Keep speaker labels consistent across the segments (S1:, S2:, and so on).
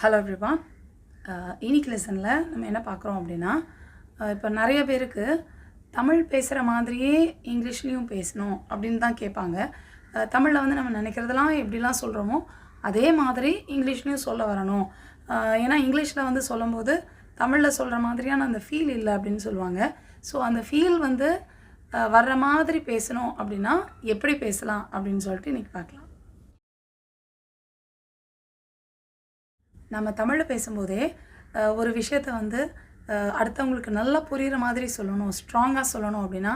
S1: Hello everyone. இன்னைக்கு லெசனில் நம்ம என்ன பார்க்குறோம் அப்படின்னா, இப்போ நிறைய பேருக்கு தமிழ் பேசுகிற மாதிரியே இங்கிலீஷ்லேயும் பேசணும் அப்படின்னு தான் கேட்பாங்க. தமிழில் வந்து நம்ம நினைக்கிறதெல்லாம் எப்படிலாம் சொல்கிறோமோ அதே மாதிரி இங்கிலீஷ்லேயும் சொல்ல வரணும். ஏன்னா இங்கிலீஷில் வந்து சொல்லும்போது தமிழில் சொல்கிற மாதிரியான அந்த ஃபீல் இல்லை அப்படின்னு சொல்லுவாங்க. ஸோ அந்த ஃபீல் வந்து வர்ற மாதிரி பேசணும் அப்படின்னா எப்படி பேசலாம் அப்படின்னு சொல்லிட்டு இன்றைக்கி பார்க்கலாம். நம்ம தமிழில் பேசும்போதே ஒரு விஷயத்தை வந்து அடுத்தவங்களுக்கு நல்லா புரிகிற மாதிரி சொல்லணும், ஸ்ட்ராங்காக சொல்லணும் அப்படின்னா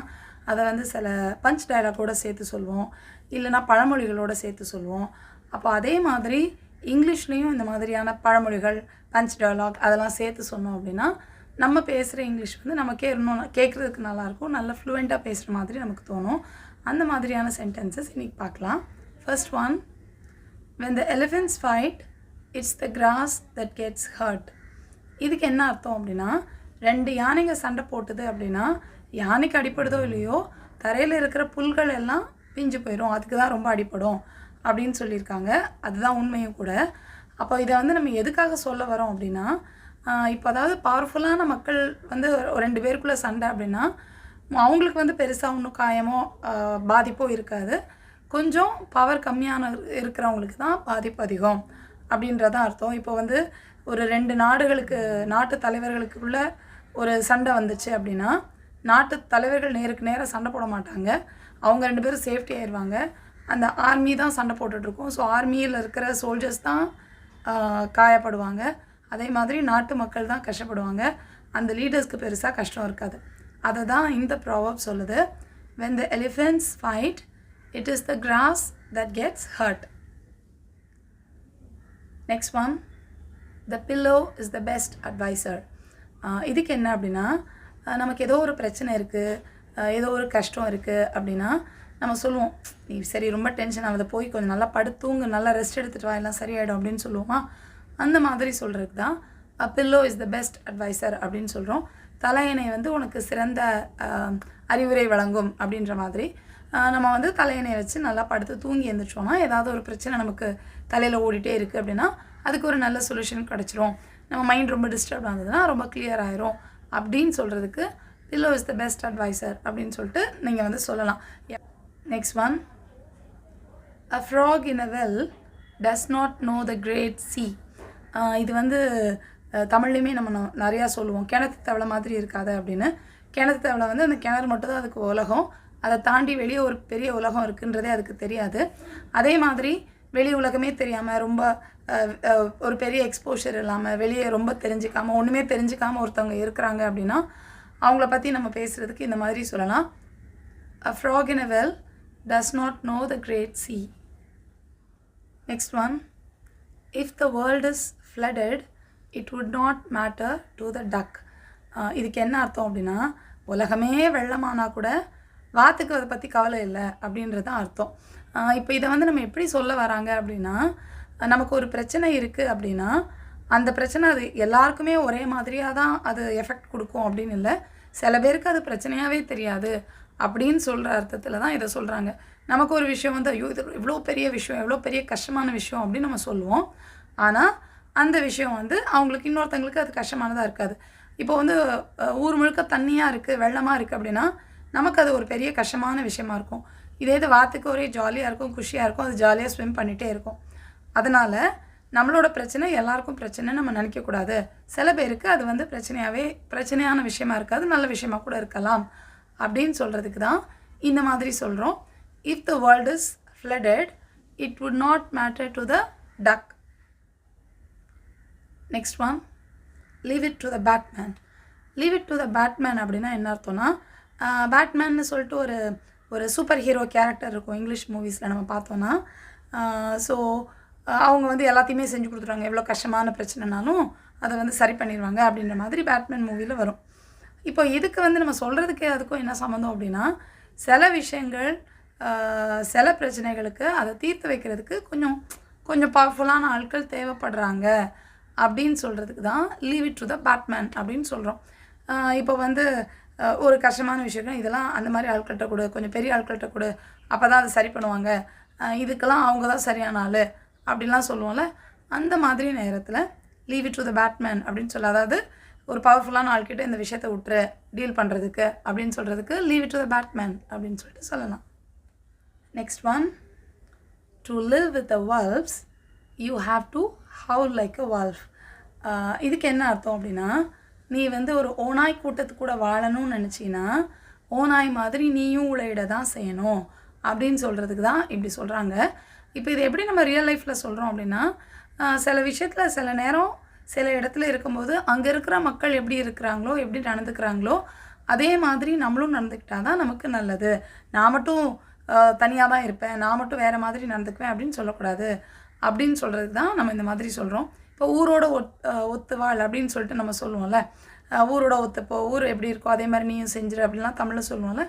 S1: அதை வந்து சில பஞ்ச் டயலாக்கோடு சேர்த்து சொல்லுவோம், இல்லைனா பழமொழிகளோடு சேர்த்து சொல்லுவோம். அப்போ அதே மாதிரி இங்கிலீஷ்லேயும் இந்த மாதிரியான பழமொழிகள், பஞ்ச் டயலாக் அதெல்லாம் சேர்த்து சொன்னோம் அப்படின்னா நம்ம பேசுகிற இங்கிலீஷ் வந்து நமக்கே இன்னும் கேட்குறதுக்கு நல்லாயிருக்கும், நல்லா ஃப்ளூயண்ட்டாக பேசுகிற மாதிரி நமக்கு தோணும். அந்த மாதிரியான சென்டென்சஸ் இன்றைக்கி பார்க்கலாம். First one, when the elephants fight, it's the grass that gets hurt. இதுக்கு என்ன அர்த்தம் அப்படின்னா, ரெண்டு யானைங்க சண்டை போட்டுது அப்படின்னா யானைக்கு அடிப்படுதோ இல்லையோ தரையில் இருக்கிற புல்கள் எல்லாம் பிஞ்சு போயிடும், அதுக்கு தான் ரொம்ப அடிப்படும் அப்படின்னு சொல்லியிருக்காங்க. அதுதான் உண்மையும் கூட. அப்போ இதை வந்து நம்ம எதுக்காக சொல்ல வரோம் அப்படின்னா, இப்போ அதாவது பவர்ஃபுல்லான மக்கள் வந்து ரெண்டு பேருக்குள்ளே சண்டை அப்படின்னா அவங்களுக்கு வந்து பெருசாக ஒன்றும் காயமோ பாதிப்போ இருக்காது. கொஞ்சம் பவர் கம்மியான இருக்கிறவங்களுக்கு தான் பாதிப்பு அதிகம் அப்படின்றதான் அர்த்தம். இப்போ வந்து ஒரு ரெண்டு நாட்டு தலைவர்களுக்குள்ள ஒரு சண்டை வந்துச்சு அப்படின்னா நாட்டு தலைவர்கள் நேருக்கு நேராக சண்டை போட மாட்டாங்க, அவங்க ரெண்டு பேரும் சேஃப்டி ஆயிடுவாங்க. அந்த ஆர்மி தான் சண்டை போட்டுட்ருக்கோம். ஸோ ஆர்மியில் இருக்கிற சோல்ஜர்ஸ் தான் காயப்படுவாங்க. அதே மாதிரி நாட்டு மக்கள் தான் கஷ்டப்படுவாங்க. அந்த லீடர்ஸ்க்கு பெருசாக கஷ்டம் இருக்காது. அதை தான் இந்த ப்ராவர்ப் சொல்லுது. when the elephants fight, it is the grass that gets hurt. Next one, the pillow is the best advisor. இதுக்கு என்ன அப்படின்னா, நமக்கு ஏதோ ஒரு பிரச்சனை இருக்குது, ஏதோ ஒரு கஷ்டம் இருக்குது அப்படின்னா நம்ம சொல்லுவோம், நீ சரி ரொம்ப டென்ஷன் ஆகுது, போய் கொஞ்சம் நல்லா படுத்தூங்க, நல்லா ரெஸ்ட் எடுத்துகிட்டு வா, எல்லாம் சரியாயிடும் அப்படின்னு சொல்லுவோமா. அந்த மாதிரி சொல்கிறதுக்கு தான் pillow is the best adviser அப்படின்னு சொல்கிறோம். தலையணை வந்து உனக்கு சிறந்த அறிவுரை வழங்கும் அப்படின்ற மாதிரி நம்ம வந்து தலையணையை வச்சு நல்லா படுத்து தூங்கி எழுந்திரிச்சோன்னா ஏதாவது ஒரு பிரச்சனை நமக்கு தலையில் ஓடிட்டே இருக்குது அப்படின்னா அதுக்கு ஒரு நல்ல சொல்யூஷன் கிடச்சிரும். நம்ம மைண்ட் ரொம்ப டிஸ்டர்ப் ஆகுதுன்னா ரொம்ப கிளியர் ஆயிரும் அப்படின்னு சொல்கிறதுக்கு pillow is the best adviser அப்படின்னு சொல்லிட்டு நீங்கள் வந்து சொல்லலாம். Next one, a frog in a well does not know the great sea. இது வந்து தமிழ்லையுமே நம்ம நிறையா சொல்லுவோம், கிணத்து தவளை மாதிரி இருக்காது அப்படின்னு. கிணத்து தவளை வந்து அந்த கிணறு மட்டும் தான் அதுக்கு உலகம், அதை தாண்டி வெளியே ஒரு பெரிய உலகம் இருக்குன்றதே அதுக்கு தெரியாது. அதே மாதிரி வெளி உலகமே தெரியாமல் ரொம்ப ஒரு பெரிய எக்ஸ்போஷர் இல்லாமல் வெளியே ரொம்ப தெரிஞ்சிக்காமல் ஒன்றுமே தெரிஞ்சிக்காமல் ஒருத்தவங்க இருக்கிறாங்க அப்படின்னா அவங்கள பற்றி நம்ம பேசுகிறதுக்கு இந்த மாதிரி சொல்லலாம். a frog in a well does not know the great sea. Next one, if the world is flooded, it would not matter to the duck. இதுக்கு என்ன அர்த்தம் அப்படின்னா, உலகமே வெள்ளமானா கூட வாத்துக்கு அதை பற்றி கவலை இல்லை அப்படின்றது தான் அர்த்தம். இப்போ இதை வந்து நம்ம எப்படி சொல்ல வராங்க அப்படின்னா, நமக்கு ஒரு பிரச்சனை இருக்குது அப்படின்னா அந்த பிரச்சனை அது எல்லாருக்குமே ஒரே மாதிரியாக தான் அது எஃபெக்ட் கொடுக்கும் அப்படின்னு இல்லை, சில பேருக்கு அது பிரச்சனையாகவே தெரியாது அப்படின்னு சொல்கிற அர்த்தத்தில் தான் இதை சொல்கிறாங்க. நமக்கு ஒரு விஷயம் வந்து ஐயோ இது இவ்வளோ பெரிய விஷயம், எவ்வளோ பெரிய கஷ்டமான விஷயம் அப்படின்னு நம்ம சொல்லுவோம். ஆனால் அந்த விஷயம் வந்து அவங்களுக்கு இன்னொருத்தங்களுக்கு அது கஷ்டமானதாக இருக்காது. இப்போ வந்து ஊர் முழுக்க தண்ணியாக இருக்குது, வெள்ளமாக இருக்குது அப்படின்னா நமக்கு அது ஒரு பெரிய கஷ்டமான விஷயமா இருக்கும். இதே இது வாத்துக்கு ஒரே ஜாலியாக இருக்கும், குஷியாக இருக்கும், அது ஜாலியாக ஸ்விம் பண்ணிகிட்டே இருக்கும். அதனால் நம்மளோட பிரச்சனை எல்லாருக்கும் பிரச்சனைன்னு நம்ம நினைக்கக்கூடாது. சில பேருக்கு அது வந்து பிரச்சனையான விஷயமா இருக்காது, நல்ல விஷயமா கூட இருக்கலாம் அப்படின்னு சொல்கிறதுக்கு தான் இந்த மாதிரி சொல்கிறோம். if the world is flooded, it would not matter to the duck. Next one, leave it to the batman. leave it to the batman அப்படின்னா என்ன அர்த்தம்னா, பேட்மேன்னு சொல்லிட்டு ஒரு சூப்பர் ஹீரோ கேரக்டர் இருக்கும் இங்கிலீஷ் மூவிஸில் நம்ம பார்த்தோன்னா. ஸோ அவங்க வந்து எல்லாத்தையுமே செஞ்சு கொடுத்துருவாங்க, எவ்வளோ கஷ்டமான பிரச்சனைனாலும் அதை வந்து சரி பண்ணிடுவாங்க அப்படின்ற மாதிரி பேட்மேன் மூவியில் வரும். இப்போ இதுக்கு வந்து நம்ம சொல்கிறதுக்கே அதுக்கும் என்ன சம்மந்தம் அப்படின்னா, சில விஷயங்கள் சில பிரச்சனைகளுக்கு அதை தீர்த்து வைக்கிறதுக்கு கொஞ்சம் பவர்ஃபுல்லான ஆட்கள் தேவைப்படுறாங்க அப்படின்னு சொல்கிறதுக்கு தான் leave it to the batman அப்படின்னு சொல்கிறோம். இப்போ வந்து ஒரு கஷ்டமான விஷயம் இதெல்லாம் அந்த மாதிரி ஆட்கள்கிட்ட கொடு, கொஞ்சம் பெரிய ஆட்கள்கிட்ட கொடு, அப்போ தான் அதை சரி பண்ணுவாங்க, இதுக்கெல்லாம் அவங்க தான் சரியான ஆள் அப்படின்லாம் சொல்லுவோம்ல. அந்த மாதிரி நேரத்தில் leave it to the batman அப்படின்னு சொல்ல, அதாவது ஒரு பவர்ஃபுல்லான ஆள்கிட்ட இந்த விஷயத்தை விட்டுரு டீல் பண்ணுறதுக்கு அப்படின்னு சொல்கிறதுக்கு leave it to the batman அப்படின்னு சொல்லிட்டு சொல்லலாம். Next one, to live with the wolves you have to howl like a wolf. இதுக்கு என்ன அர்த்தம் அப்படின்னா, நீ வந்து ஒரு ஓநாய் கூட்டத்துக்கு கூட வாழணும்னு நினச்சின்னா ஓநாய் மாதிரி நீயும் உழையிட தான் செய்யணும் அப்படின்னு சொல்கிறதுக்கு தான் இப்படி சொல்கிறாங்க. இப்போ இது எப்படி நம்ம ரியல் லைஃப்பில் சொல்கிறோம் அப்படின்னா, சில விஷயத்தில் சில நேரம் சில இடத்துல இருக்கும்போது அங்கே இருக்கிற மக்கள் எப்படி இருக்கிறாங்களோ எப்படி நடந்துக்கிறாங்களோ அதே மாதிரி நம்மளும் நடந்துக்கிட்டால் தான் நமக்கு நல்லது. நான் மட்டும் தனியாக தான் இருப்பேன், நான் மட்டும் வேறு மாதிரி நடந்துக்குவேன் அப்படின்னு சொல்லக்கூடாது அப்படின்னு சொல்கிறதுக்கு தான் நம்ம இந்த மாதிரி சொல்கிறோம். இப்போ ஊரோட ஒத்துவாள் அப்படின்னு சொல்லிட்டு நம்ம சொல்லுவோம்ல, ஊரோட ஒத்துப்போ, ஊர் எப்படி இருக்கோ அதே மாதிரி நீயும் செஞ்சிரு அப்படின்லாம் தமிழில் சொல்லுவோம்ல,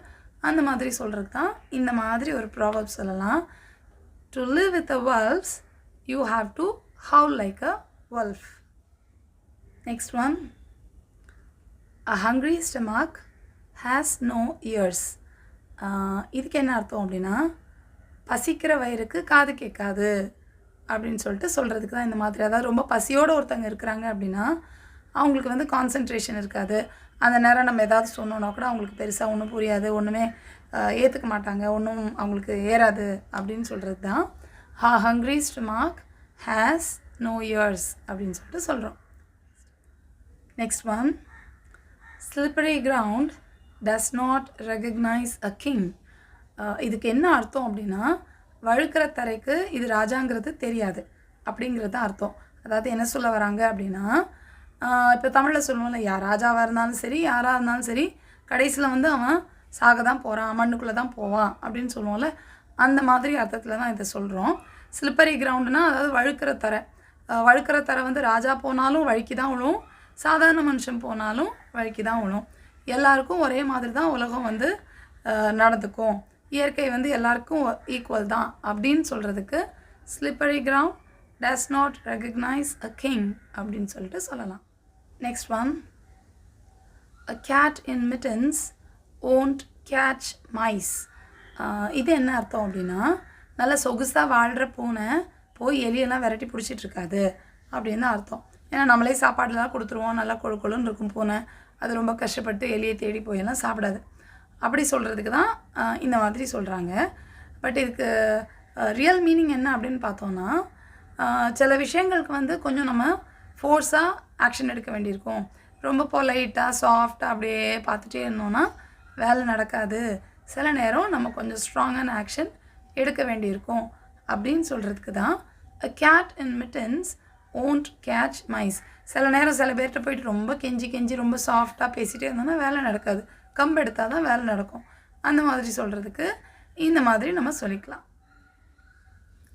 S1: அந்த மாதிரி சொல்கிறது தான் இந்த மாதிரி ஒரு ப்ராவர்ப் சொல்லலாம். To live with the wolves you have to howl like a wolf. Next one, a hungry stomach has no ears. இதுக்கு என்ன அர்த்தம் அப்படின்னா, பசிக்கிற வயிறுக்கு காது கேட்காது அப்படின்னு சொல்லிட்டு சொல்கிறதுக்கு தான் இந்த மாதிரி. அதாவது ரொம்ப பசியோடு ஒருத்தங்க இருக்கிறாங்க அப்படின்னா அவங்களுக்கு வந்து கான்சன்ட்ரேஷன் இருக்காது. அந்த நேரம் நம்ம ஏதாவது சொன்னோன்னா கூட அவங்களுக்கு பெருசாக ஒன்றும் புரியாது, ஒன்றுமே ஏற்றுக்க மாட்டாங்க, ஒன்றும் அவங்களுக்கு ஏறாது அப்படின்னு சொல்கிறது தான் hungry stomach has no ears அப்படின்னு சொல்லிட்டு சொல்கிறோம். Next one, slippery ground does not recognise a king. இதுக்கு என்ன அர்த்தம் அப்படின்னா, வழுக்கிற தரைக்கு இது ராஜாங்கிறது தெரியாது அப்படிங்கிறது தான் அர்த்தம். அதாவது என்ன சொல்ல வராங்க அப்படின்னா, இப்போ தமிழில் சொல்லுவோம்ல, ராஜாவாக இருந்தாலும் சரி யாராக இருந்தாலும் சரி கடைசியில் வந்து அவன் சாக தான் போகிறான், மண்ணுக்குள்ளே தான் போவான் அப்படின்னு சொல்லுவோம்ல, அந்த மாதிரி அர்த்தத்தில் தான் இதை சொல்கிறோம். ஸ்லிப்பரி கிரவுண்டுனா அதாவது வழுக்கிற தரை வந்து ராஜா போனாலும் வழுக்கி தான் விழும், சாதாரண மனுஷன் போனாலும் வழுக்கி தான் விழும். எல்லாருக்கும் ஒரே மாதிரி தான் உலகம் வந்து நடந்துக்கும், இயற்கை வந்து எல்லாருக்கும் ஈக்குவல் தான் அப்படின்னு சொல்கிறதுக்கு slippery ground does not recognise a king அப்படின்னு சொல்லிட்டு சொல்லலாம். Next one, a cat in mittens won't catch mice. இது என்ன அர்த்தம் அப்படின்னா, நல்லா சொகுசாக வாழ்கிற பூனை போய் எலியெல்லாம் விரட்டி பிடிச்சிட்ருக்காது அப்படின்னு தான் அர்த்தம். ஏன்னா நம்மளே சாப்பாடுலாம் கொடுத்துருவோம், நல்லா கொழுன்னு இருக்கும் பூனை, அது ரொம்ப கஷ்டப்பட்டு எலியை தேடி போயெல்லாம் சாப்பிடாது. அப்படி சொல்கிறதுக்கு தான் இந்த மாதிரி சொல்கிறாங்க. பட் இதுக்கு ரியல் மீனிங் என்ன அப்படின்னு பார்த்தோன்னா, சில விஷயங்களுக்கு வந்து கொஞ்சம் நம்ம ஃபோர்ஸாக ஆக்ஷன் எடுக்க வேண்டியிருக்கும். ரொம்ப பொலைட்டாக சாஃப்டாக அப்படியே பார்த்துட்டே இருந்தோன்னா வேலை நடக்காது. சில நேரம் நம்ம கொஞ்சம் ஸ்ட்ராங்கான ஆக்ஷன் எடுக்க வேண்டியிருக்கும் அப்படின்னு சொல்கிறதுக்கு தான் a cat in mittens won't catch mice. சில நேரம் சில பேர்கிட்ட போயிட்டு ரொம்ப கெஞ்சி ரொம்ப சாஃப்டாக பேசிகிட்டே இருந்தோன்னா வேலை நடக்காது, கம்பு எடுத்தால் தான் வேலை நடக்கும். அந்த மாதிரி சொல்கிறதுக்கு இந்த மாதிரி நம்ம சொல்லிக்கலாம்.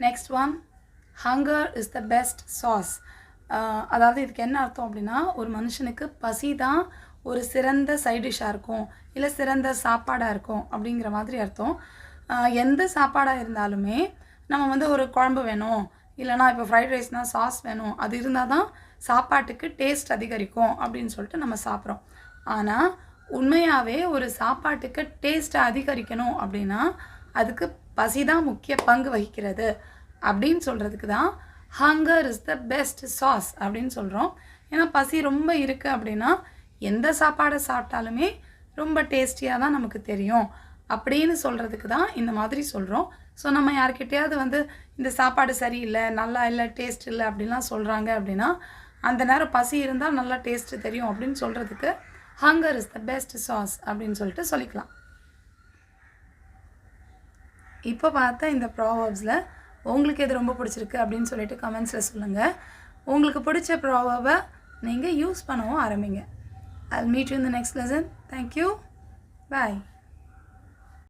S1: Next one, hunger is the best sauce. அதாவது இதுக்கு என்ன அர்த்தம் அப்படின்னா, ஒரு மனுஷனுக்கு பசி தான் ஒரு சிறந்த சைட் டிஷ்ஷாக இருக்கும், இல்லை சிறந்த சாப்பாடாக இருக்கும் அப்படிங்கிற மாதிரி அர்த்தம். எந்த சாப்பாடாக இருந்தாலுமே நம்ம வந்து ஒரு குழம்பு வேணும், இல்லைனா இப்போ ஃப்ரைட் ரைஸ்னால் சாஸ் வேணும், அது இருந்தால் தான் சாப்பாட்டுக்கு டேஸ்ட் அதிகரிக்கும் அப்படின்னு சொல்லிட்டு நம்ம சாப்பிட்றோம். ஆனால் உண்மையாகவே ஒரு சாப்பாட்டுக்கு டேஸ்ட்டை அதிகரிக்கணும் அப்படின்னா அதுக்கு பசி தான் முக்கிய பங்கு வகிக்கிறது அப்படின்னு சொல்கிறதுக்கு தான் hunger is the best sauce அப்படின்னு சொல்கிறோம். ஏன்னா பசி ரொம்ப இருக்குது அப்படின்னா எந்த சாப்பாடை சாப்பிட்டாலுமே ரொம்ப டேஸ்டியாக தான் நமக்கு தெரியும் அப்படின்னு சொல்கிறதுக்கு தான் இந்த மாதிரி சொல்கிறோம். ஸோ நம்ம யார்கிட்டையாவது வந்து இந்த சாப்பாடு சரியில்லை, நல்லா இல்லை, டேஸ்ட் இல்லை அப்படின்லாம் சொல்கிறாங்க அப்படின்னா அந்த நேரம் பசி இருந்தால் நல்லா டேஸ்ட்டு தெரியும் அப்படின்னு சொல்கிறதுக்கு hunger is the best sauce அப்படின்னு சொல்லிட்டு சொல்லிக்கலாம். இப்போ பார்த்த இந்த ப்ராவர்ப்ஸில் உங்களுக்கு எது ரொம்ப பிடிச்சிருக்கு அப்படின்னு சொல்லிட்டு கமெண்ட்ஸில் சொல்லுங்கள். உங்களுக்கு பிடிச்ச ப்ராவர்பை நீங்கள் யூஸ் பண்ணவும் ஆரம்பிங்க. I'll meet you in the next lesson. Thank you. Bye.